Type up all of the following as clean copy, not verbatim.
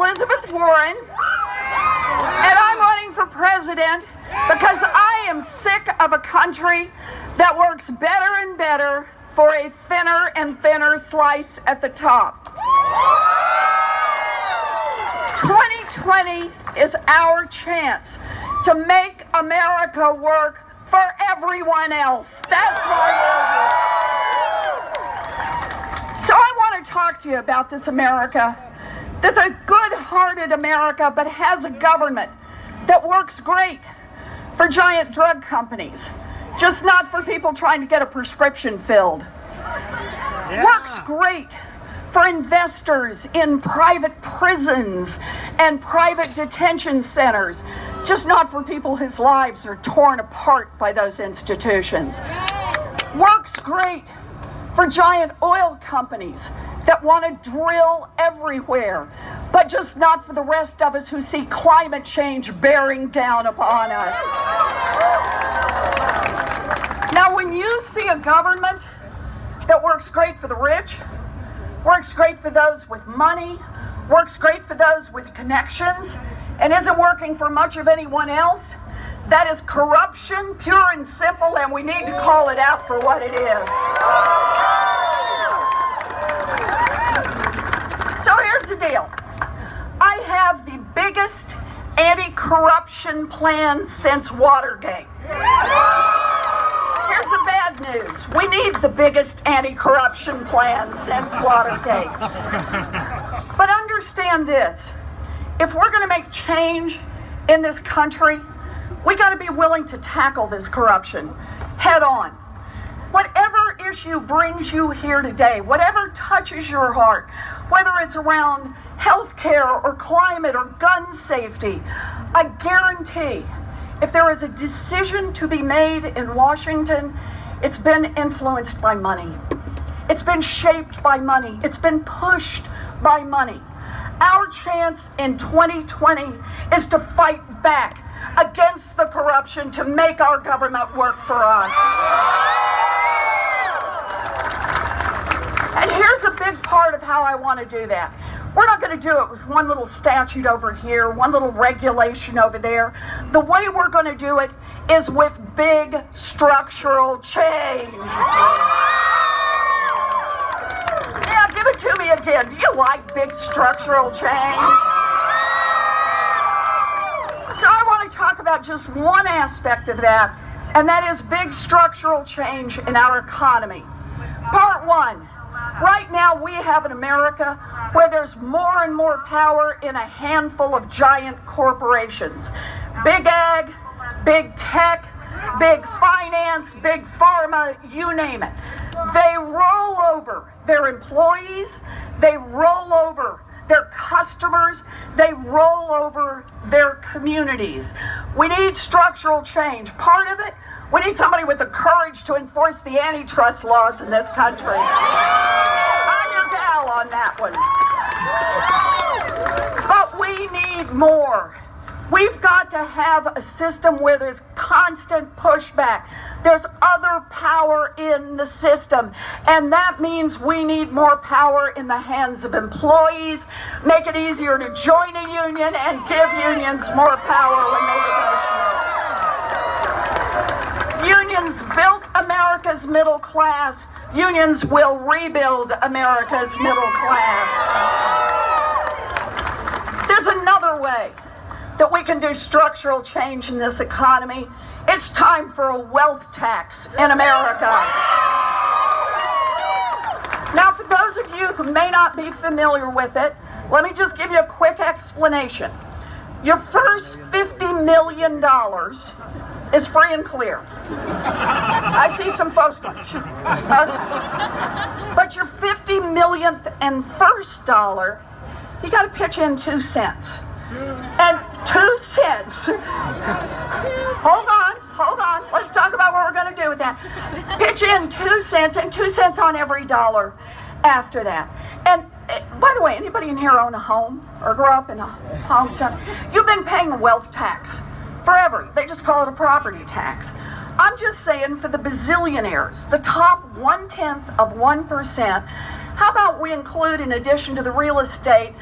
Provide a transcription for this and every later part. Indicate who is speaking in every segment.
Speaker 1: Elizabeth Warren, and I'm running for president because I am sick of a country that works better and better for a thinner and thinner slice at the top. 2020 is our chance to make America work for everyone else. That's why we're here. So I want to talk to you about this America that's a good-hearted America, but has a government that works great for giant drug companies, just not for people trying to get a prescription filled. Yeah. Works great for investors in private prisons and private detention centers, just not for people whose lives are torn apart by those institutions. Works great for giant oil companies that want to drill everywhere, but just not for the rest of us who see climate change bearing down upon us. Now, when you see a government that works great for the rich, works great for those with money, works great for those with connections, and isn't working for much of anyone else, that is corruption, pure and simple, and we need to call it out for what it is. So here's the deal. I have the biggest anti-corruption plan since Watergate. Here's the bad news. We need the biggest anti-corruption plan since Watergate. But understand this. If we're going to make change in this country, we got to be willing to tackle this corruption head on. Whatever issue brings you here today, whatever touches your heart, whether it's around health care or climate or gun safety, I guarantee if there is a decision to be made in Washington, it's been influenced by money. It's been shaped by money. It's been pushed by money. Our chance in 2020 is to fight back against the corruption to make our government work for us. And here's a big part of how I want to do that. We're not going to do it with one little statute over here, one little regulation over there. The way we're going to do it is with big structural change. Yeah, give it to me again. Do you like big structural change? So I want to talk about just one aspect of that, and that is big structural change in our economy. Part one. Right now we have an America where there's more and more power in a handful of giant corporations. Big ag, big tech, big finance, big pharma, you name it. They roll over their employees, they roll over their customers, they roll over their communities. We need structural change. Part of it, we need somebody with the courage to enforce the antitrust laws in this country. I'm your gal on that one. But we need more. We've got to have a system where there's constant pushback. There's other power in the system, and that means we need more power in the hands of employees, make it easier to join a union, and give unions more power when they negotiate. Unions built America's middle class. Unions will rebuild America's middle class. There's another way that we can do structural change in this economy. It's time for a wealth tax in America. Now, for those of you who may not be familiar with it, let me just give you a quick explanation. Your first $50 million is free and clear. I see some folks going, okay. But your 50 millionth and first dollar, you got to pitch in 2 cents. And 2 cents. Hold on. Let's talk about what we're going to do with that. Pitch in 2 cents and 2 cents on every dollar after that. And by the way, anybody in here own a home or grew up in a home? So you've been paying a wealth tax forever. They just call it a property tax. I'm just saying, for the bazillionaires, the top 1/10 of 1%, how about we include, in addition to the real estate,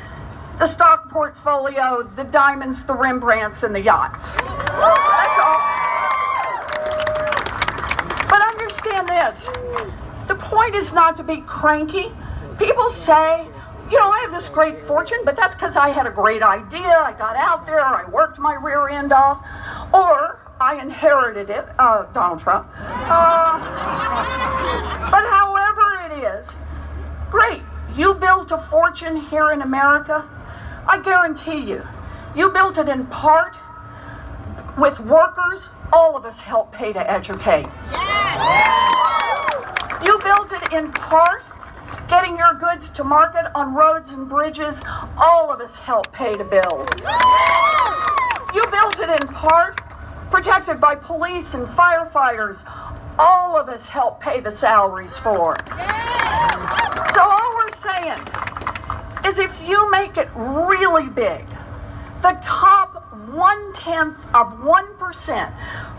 Speaker 1: the stock portfolio, the diamonds, the Rembrandts, and the yachts. That's all. But understand this, the point is not to be cranky. People say, you know, I have this great fortune, but that's because I had a great idea, I got out there, I worked my rear end off, or I inherited it, Donald Trump. But however it is, great, you built a fortune here in America. I guarantee you, you built it in part with workers all of us help pay to educate. You built it in part getting your goods to market on roads and bridges all of us help pay to build. You built it in part protected by police and firefighters all of us help pay the salaries for. So all we're saying is if you make it really big, the top 0.1%,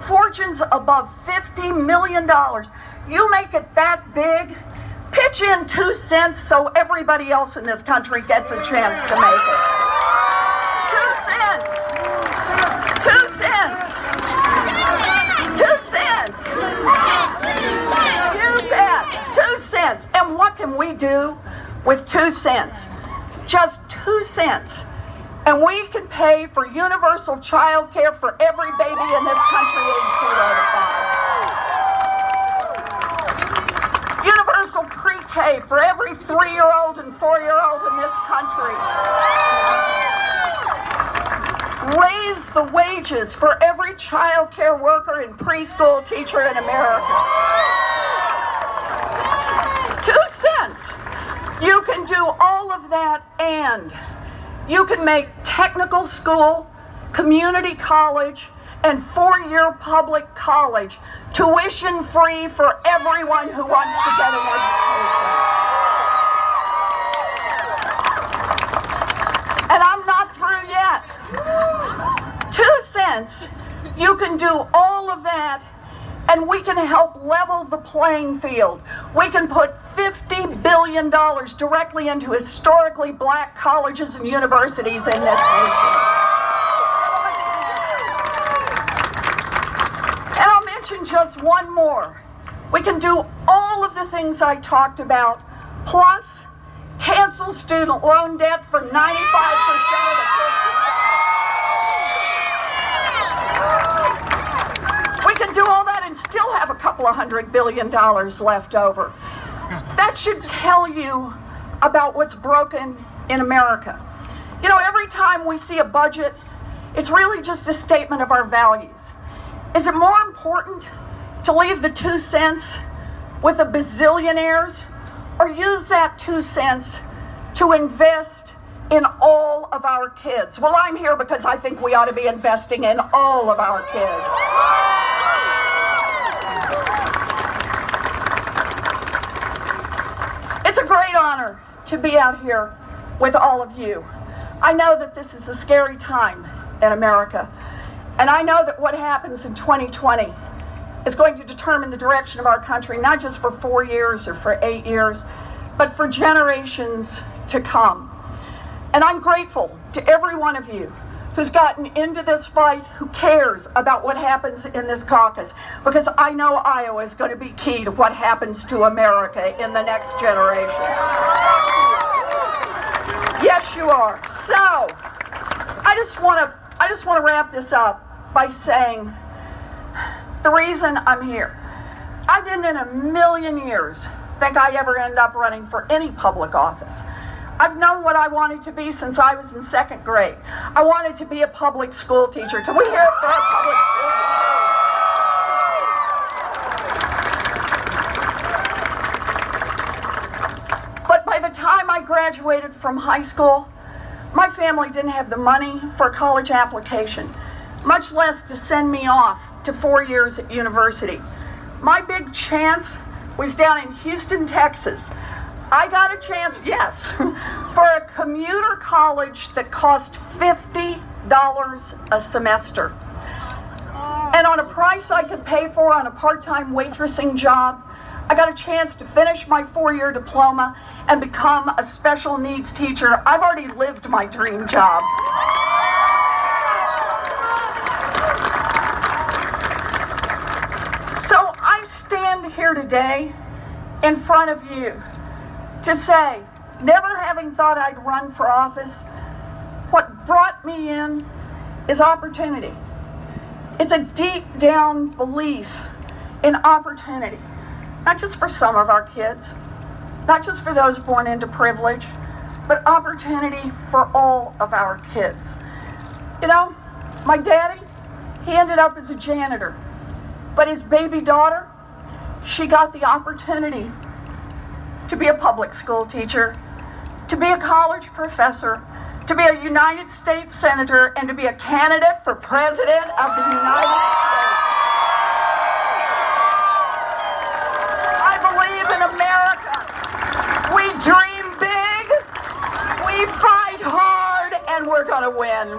Speaker 1: fortunes above $50 million, you make it that big, pitch in 2 cents so everybody else in this country gets a chance to make it. 2 cents. 2 cents. 2 cents. You bet. 2 cents. And what can we do with 2 cents? Just 2 cents. And we can pay for universal child care for every baby in this country age 0 to 5. Universal pre-K for every 3-year-old and 4-year-old in this country. Raise the wages for every child care worker and preschool teacher in America. 2 cents. You can do all of that, and you can make technical school, community college, and 4-year public college tuition free for everyone who wants to get an education. And I'm not through yet. 2 cents, you can do all of that, and we can help level the playing field. We can put $50 billion directly into historically black colleges and universities in this nation. And I'll mention just one more. We can do all of the things I talked about, plus cancel student loan debt for 95% of the kids. We can do all that and still have a couple of $100 billion left over. That should tell you about what's broken in America. You know, every time we see a budget, it's really just a statement of our values. Is it more important to leave the 2 cents with the bazillionaires, or use that 2 cents to invest in all of our kids? Well, I'm here because I think we ought to be investing in all of our kids. It's a great honor to be out here with all of you. I know that this is a scary time in America, and I know that what happens in 2020 is going to determine the direction of our country, not just for 4 years or for 8 years, but for generations to come. And I'm grateful to every one of you who's gotten into this fight, who cares about what happens in this caucus, because I know Iowa is going to be key to what happens to America in the next generation. Yes, you are. So, I just want to wrap this up by saying the reason I'm here. I didn't in a million years think I'd ever end up running for any public office. I've known what I wanted to be since I was in 2nd grade. I wanted to be a public school teacher. Can we hear it for our public school teachers? But by the time I graduated from high school, my family didn't have the money for a college application, much less to send me off to 4 years at university. My big chance was down in Houston, Texas. I got a chance, yes, for a commuter college that cost $50 a semester. And on a price I could pay for on a part-time waitressing job, I got a chance to finish my 4-year diploma and become a special needs teacher. I've already lived my dream job. So I stand here today in front of you to say, never having thought I'd run for office, what brought me in is opportunity. It's a deep down belief in opportunity, not just for some of our kids, not just for those born into privilege, but opportunity for all of our kids. You know, my daddy, he ended up as a janitor, but his baby daughter, she got the opportunity to be a public school teacher, to be a college professor, to be a United States Senator, and to be a candidate for President of the United States. I believe in America. We dream big, we fight hard, and we're gonna win.